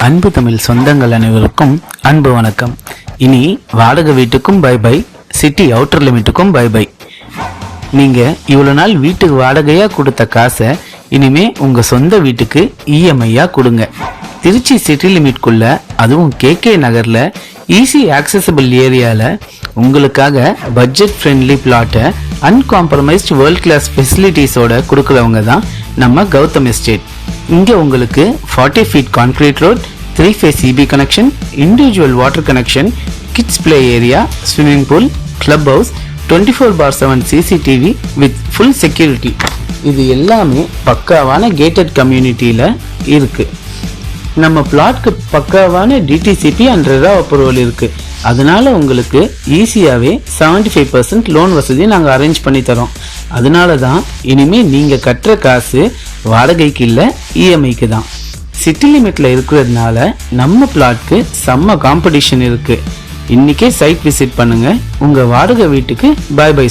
அன்பு தமிழ் சொந்தங்கள் அனைவருக்கும் அன்பு வணக்கம். இனி வாடகை வீட்டுக்கும் பை பை, சிட்டி அவுட்டர் லிமிட்டுக்கும் பை பை. நீங்க இவ்வளவு நாள் வீட்டுக்கு வாடகையா கொடுத்த காசை இனிமே உங்க சொந்த வீட்டுக்கு இஎம்ஐயா கொடுங்க. திருச்சி சிட்டி லிமிட்குள்ள, அதுவும் கேகே நகர்ல ஈஸி ஆக்சசபிள் ஏரியால உங்களுக்காக பட்ஜெட் ஃப்ரெண்ட்லி பிளாட்டை அன்காம்ப்ரமைஸ்ட் வேர்ல்ட் கிளாஸ் ஃபெசிலிட்டிஸோட கொடுக்குறவங்க தான் நம்ம கௌதம் எஸ்டேட். இங்க உங்களுக்கு 40 feet concrete road, 3 phase EB connection, individual water connection, kids play area, swimming pool, club house, 24/7 CCTV with full security, இது எல்லாமே பக்காவான கேட்டட் கம்யூனிட்டியில இருக்கு. நம்ம பிளாட்க்கு பக்காவான டிடிசிபி அண்ட் ரெரா அப்ரூவல் இருக்கு. அதனால உங்களுக்கு ஈஸியாவே 75% லோன் வசதி நாங்க அரேஞ்ச் பண்ணி தரோம். அதனால தான் இனிமே நீங்க கட்டுற காசு வாடகைக்கு இல்ல, இஎம்ஐக்கு தான். சிட்டி லிமிட்ல இருக்கிறதுனால நம்ம பிளாட்க்கு செம்ம காம்படிஷன் இருக்கு. இன்னைக்கே சைட் விசிட் பண்ணுங்க. உங்க வாடகை வீட்டுக்கு பை பை.